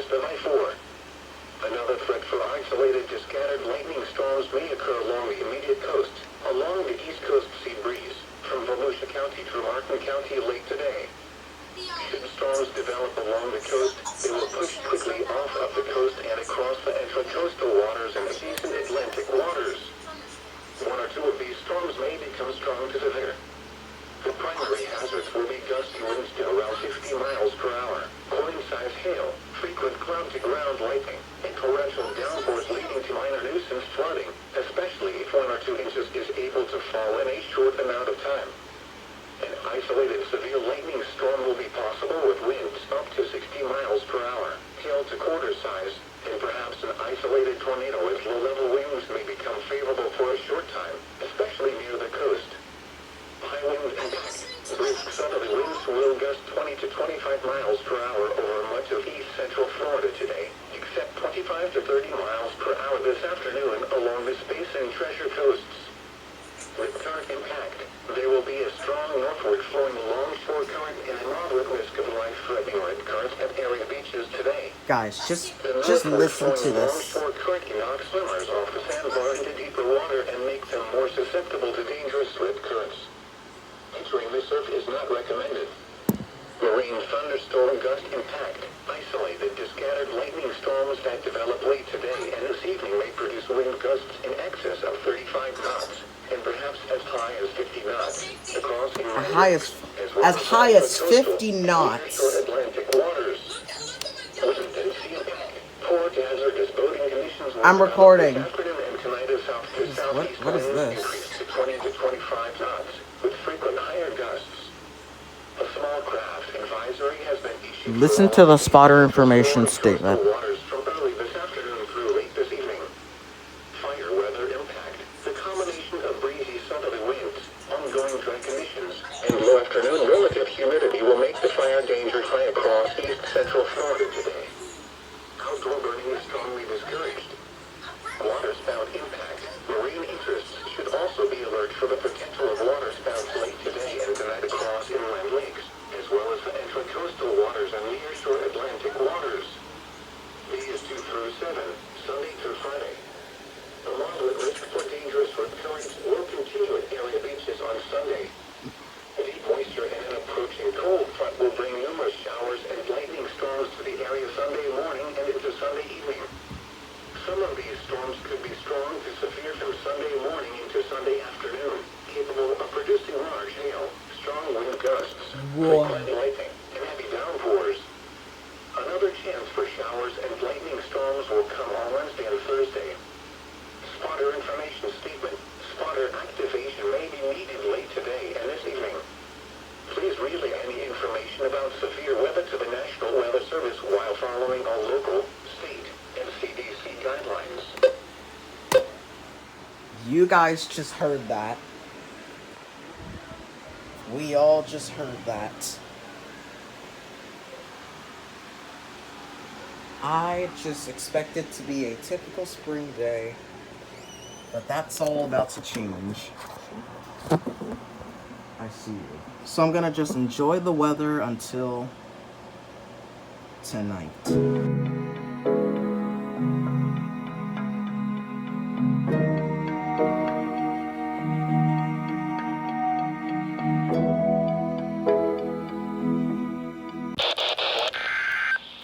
as the night before. Another threat for isolated to scattered lightning storms may occur along the immediate coast. Along the east coast sea breeze, from Volusia County to Martin County late today. Should storms develop along the coast, they will push quickly off of the coast and across the intracoastal waters and adjacent Atlantic waters. One or two of these storms may become strong to severe. The primary hazards will be gusty winds to around 50 miles per hour, coin-sized hail, frequent cloud-to-ground lightning, and torrential downpours leading to minor nuisance flooding, especially if 1 or 2 inches is able to fall in a short amount of time. An isolated severe lightning storm will be possible with winds up to 60 miles per hour, hail to quarter size, and perhaps an isolated tornado as low-level winds may become favorable for a short time, especially near the coast. High wind impact. Brisk southerly winds will gust 20 to 25 miles per hour over much of east central Florida today, except 25 to 30 miles per hour this afternoon along the Space and Treasure coasts. With current impact, there will be a strong northward flowing longshore current and a moderate risk of life-threatening rip currents at area beaches today. Guys, just listen to this. Longshore current can knock swimmers off the sandbar into deeper water and make them more susceptible to dangerous rip currents. Entering the surf is not recommended. Marine thunderstorm gust impact. Isolated to scattered lightning storms that develop late today and this evening may produce wind gusts in excess of 35 knots and perhaps as high as 50 knots across as high as 50 knots. Atlantic waters. Poor to hazardous boating conditions. I'm recording. What is this? Increased to 20 to 25 knots with frequent higher gusts. A small craft advisory has been issued. Listen to the spotter information statement. Waters from early this afternoon through late this evening. Fire weather impact. The combination of breezy southerly winds, ongoing dry conditions, and low afternoon relative humidity will make the fire danger high across east central Florida today. Outdoor burning is strongly discouraged. Waterspout impact. Marine interests should also be alert for the potential of waterspouts late today and tonight across inland lakes, as well as the intracoastal waters and nearshore Atlantic waters. Days 2 through 7, Sunday through Friday. A moderate risk for dangerous rip currents will continue at area beaches on Sunday. Deep moisture and an approaching cold front will bring numerous showers and lightning storms to the area Sunday morning and into Sunday evening. Some of these storms could be strong to severe from Sunday morning into Sunday afternoon, capable of producing large hail, strong wind gusts, frequent lightning, and heavy downpours. Another chance for showers and lightning storms will come on Wednesday and Thursday. Spotter information statement. Spotter activation may be needed late today and this evening. Please relay any information about severe weather to the National Weather Service while following all local, state, and CDC guidelines. You guys just heard that. We all just heard that. I just expect it to be a typical spring day, but that's all about to change. I see you. So I'm gonna just enjoy the weather until tonight.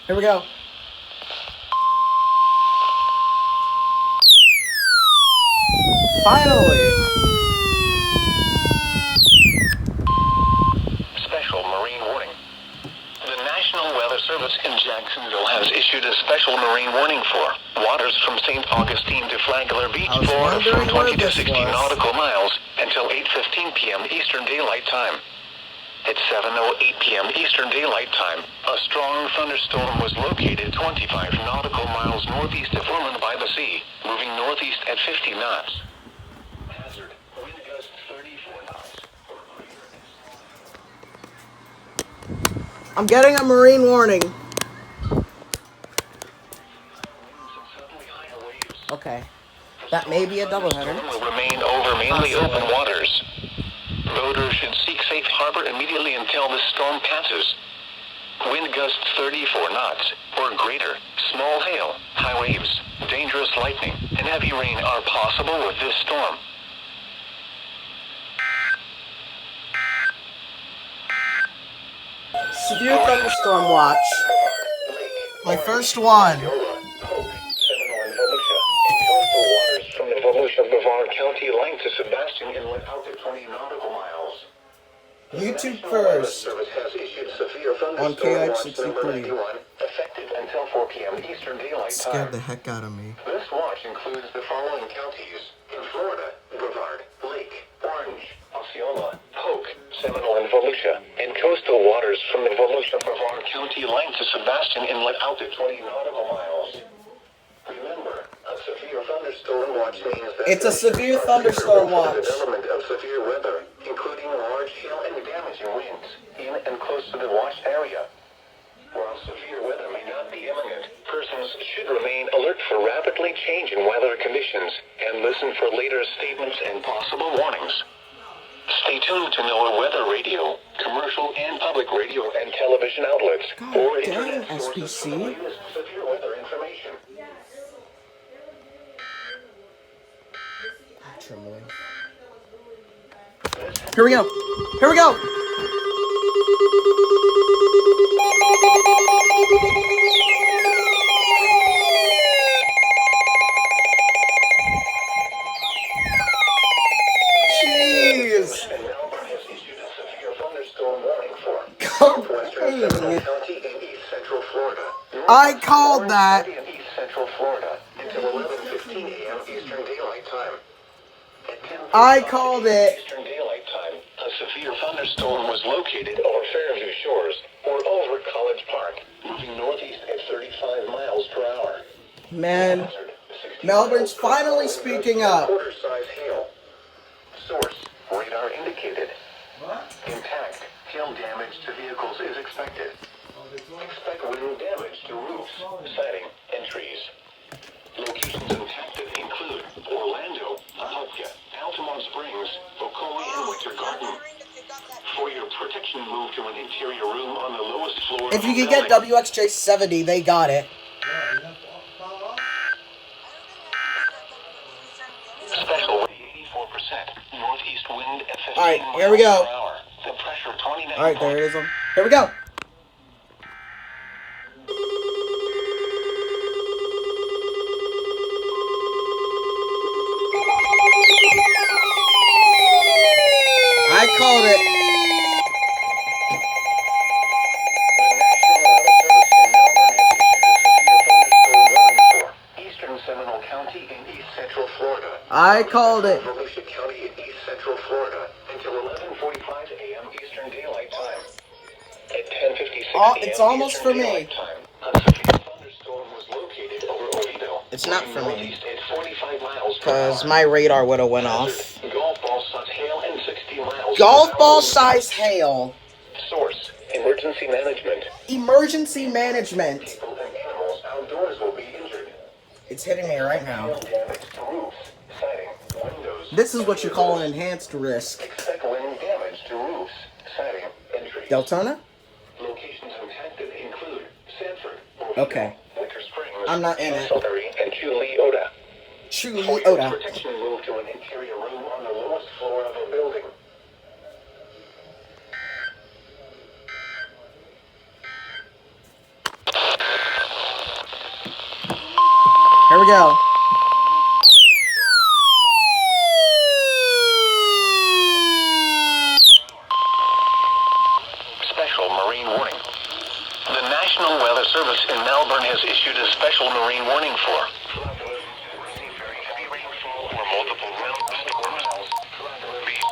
Here we go. Finally! Special marine warning. The National Weather Service in Jacksonville has issued a special marine warning for waters from St. Augustine to Flagler Beach, Florida from 20 to 60 nautical miles until 8:15 p.m. Eastern Daylight Time. At 7:08 p.m. Eastern Daylight Time, a strong thunderstorm was located 25 nautical miles northeast of Orland by the sea, moving northeast at 50 knots. Hazard, wind gusts 34 knots. I'm getting a marine warning. Okay. That may be a doubleheader. Will remain over mainly open waters. Boaters should seek safe harbor immediately until this storm passes. Wind gusts 34 knots or greater Small hail, high waves, dangerous lightning, and heavy rain are possible with this storm. Severe thunderstorm watch. My first one. Seminole and Volusia. Coastal waters from the Volusia County line to Sebastian Inlet out to 20 nautical miles. YouTube National Weather first. Service has issued severe On thunderstorm watch KH63. number 91, effective until 4 p.m. Eastern Daylight Scared the Time. heck out of me. This watch includes the following counties in Florida: Brevard, Lake, Orange, Osceola, Polk, Seminole, and Volusia, and coastal waters from the Volusia-Brevard County line to Sebastian Inlet out to 20 nautical miles. Remember, a severe thunderstorm watch means that It's a severe thunderstorm watch. the development of severe weather, including large hail and damaging winds, in and close to the watch area. While severe weather may not be imminent, persons should remain alert for rapidly changing weather conditions and listen for later statements and possible warnings. Stay tuned to NOAA Weather Radio, commercial and public radio and television outlets, God or damn, internet sources for the SBC. latest severe weather information. I'm trembling. Here we go. Here we go. Jeez. And Melbourne has issued a severe thunderstorm warning for Come Western Seminole on. County and East Central Florida. I called Orange that. County and East Central Florida until 11:15 a.m. Eastern Daylight Time. At 10:35 I called it. Eastern Daylight Time, a severe thunderstorm was located over Fairview Shores or over College Park, moving northeast at 35 miles per hour. Man, Hazard, 60 Melbourne's miles per finally hour, speaking up. Quarter-size hail. Source, radar indicated. Impact, hail damage to vehicles is expected. Expect wind damage to roofs, siding, and trees. Locations impacted include Orlando, Volusia, Altamont Springs, Ocoee, and Winter Garden. For your protection, move to an interior room on the lowest floor. If you of could the get building. WXJ70, they got it. Special wind 84%, northeast wind at 15 Alright, miles here we go. per hour. The pressure 29. Alright, there it is. Here we go. I called it. Eastern Seminole County in East Central Florida. I called it. Volusia County in East Central Florida until 11:45 a.m. Eastern Daylight Time. At 10:56 Oh, a.m. it's almost Eastern for me. Daylight Time, a severe thunderstorm was located over Oviedo. It's not for me. Northeast at 45 miles per Because hour. my radar would have went off. Hazard, golf ball size hail and 60 miles Golf per ball hour. size hail. Source, emergency management. Emergency management. People and animals outdoors will be injured. It's hitting me right now. Hail damage to roofs, siding, windows. This is what you call an enhanced risk. Expect wind damage to roofs, siding, and trees. Deltona? Locations impacted include Sanford, Okay. Winter Springs, I'm not in it. Salisbury, and Chuleota. Chuli For your Oda. protection, move to an interior room on the lowest floor of a building. Here we go. Special marine warning. The National Weather Service in Melbourne has issued a special marine warning for very heavy rainfall or multiple storms.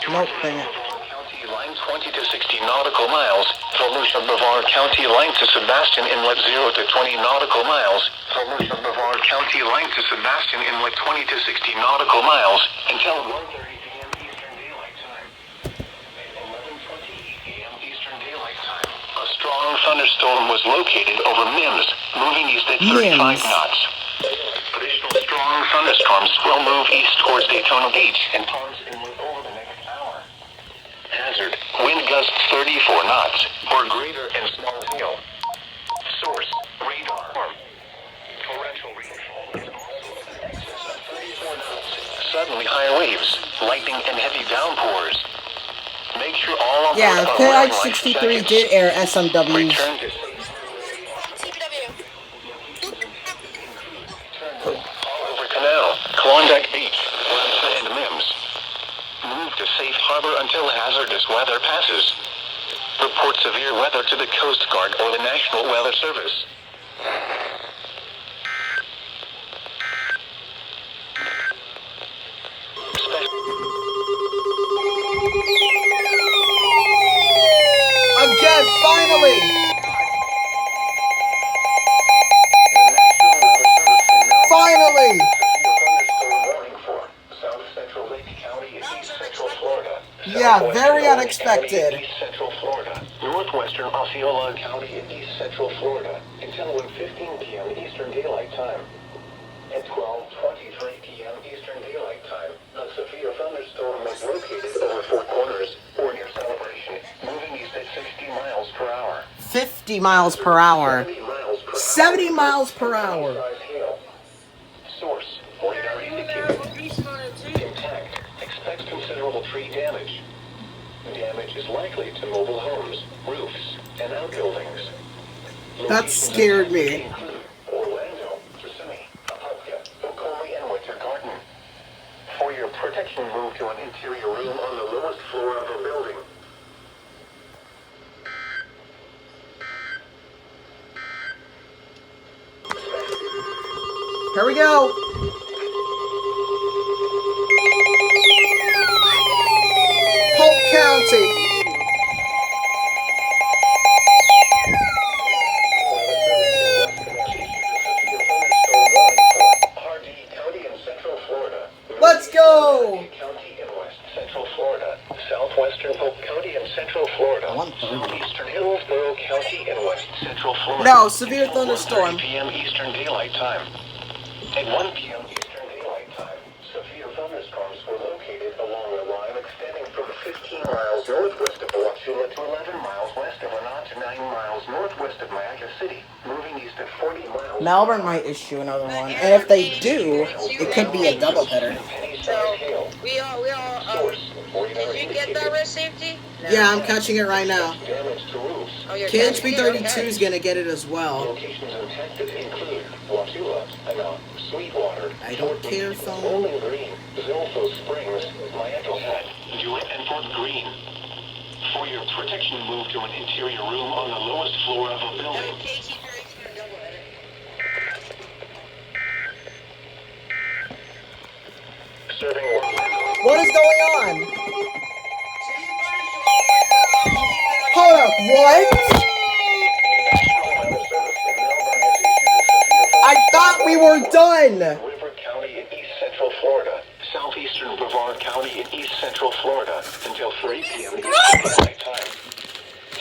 Nope, dang it. County line 20 to 60 nautical miles. Volusia-Brevard County line to Sebastian Inlet 0 to 20 nautical miles. Volusia-Brevard County line to Sebastian Inlet 20 to 60 nautical miles until 1:30 p.m. Eastern Daylight Time. At 11:20 a.m. Eastern Daylight Time, a strong thunderstorm was located over Mims, moving east at 35 Mims. knots. Additional strong thunderstorms will move east towards Daytona Beach and Palms Inlet over the next hour. Hazard, wind gusts 34 knots or greater and small hail. Source, radar. lightning and heavy downpours. Make sure all on Yeah, board KI are 63 did air SMWs. Return to Over Canal, Klondike Beach, Volusia and Mims. Move to safe harbor until hazardous weather passes. Report severe weather to the Coast Guard or the National Weather Service. Again, finally! Finally! Yeah, very unexpected. East Central Florida. Northwestern Osceola County in East Central Florida until 1:15 p.m. Eastern Daylight Time. At 12:23 p.m. Eastern Daylight Time, a severe thunderstorm is located over Four Corners or near Celebration, moving east at 60 miles per hour. 50 miles per hour. 70 miles 70 miles per hour. per hour. Hail. Source, radar indicated. Intact. Expects considerable tree damage. Damage is likely to mobile homes, roofs, and outbuildings. That scared me. Include Orlando, Kissimmee, Apopka, Oconee, and Winter Garden. For your protection, move to an interior room on the lowest floor of a building. Here we go. Polk County. Let's go. County in West Central Florida, southwestern Polk County in Central Florida, 1:30. eastern Hillsborough County in West Central Florida. No, severe until 1:30 thunderstorm. p.m. Eastern Daylight Time. At 1 p.m. Eastern Daylight Time, severe thunderstorms were located along a line extending from 15 miles northwest of Volusia to 11 miles west of Anand to 9 miles northwest of Mayaca City, moving east at 40 miles. Melbourne might issue another one, and if they do, it could be a doubleheader. So, we all, did you get that rest safety? Yeah, I'm catching it right now. Damage to roofs. Oh, you're catching it? KHB32 is gonna get it as well. Locations impacted include Wauchula, Sweetwater, I don't care, phone. Bowling Green, Zilpho Springs, Mayaca Head, Jewett, and Fort Greene. For your protection, move to an interior room on the lowest floor of a building. Serving Orlando. What is going on? Hold up, what? I thought we were done! River County in East Central Florida, southeastern Brevard County in East Central Florida until 3 p.m. Eastern Daylight Time.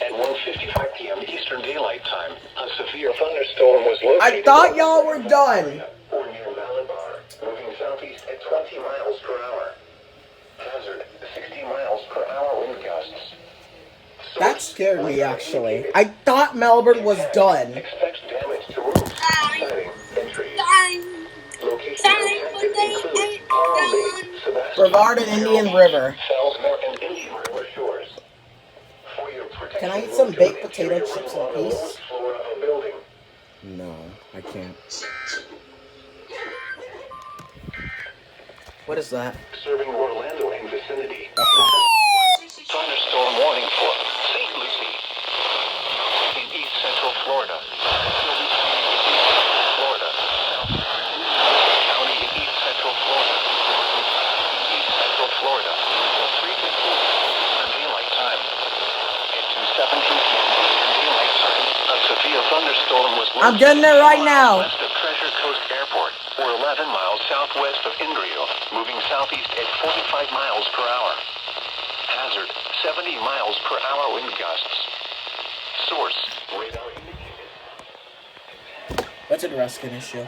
At 1:55 p.m. Eastern Daylight Time, a severe thunderstorm was located. I thought y'all were done. Or near Malabar, moving southeast at 20 miles per hour. Hazard, 60 miles per hour wind gusts. That scared me, actually. I thought Melbourne was done. Expects damage to roofs, siding, and trees. Locations impacted include Palm Bay, Sebastian, Brevard and Indian River. Fellsmore, and Indian River shores. For your protection, Can I eat some move to baked an potato interior chips room in on the peace? lowest floor of a building. No, I can't. What is that? Serving Orlando and vicinity. Thunderstorm warning for St. Lucie in East Central Florida. Florida. County in East Central Florida. East Central Florida. 3:15 Eastern Daylight Time. At 2:17 p.m. Eastern Daylight Time, a severe thunderstorm was I'm getting there right now. west of Treasure Coast Airport, or 11 miles southwest of Indrio, moving southeast at 45 miles per hour. Hazard, 70 miles per hour wind gusts. Source, radar indicated. What's a Ruskin issue?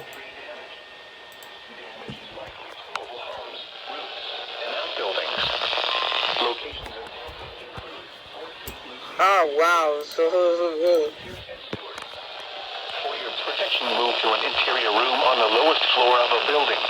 Mobile homes, roofs, and outbuildings. Locations Oh, wow. For your protection, move to an interior room on the lowest floor of a building.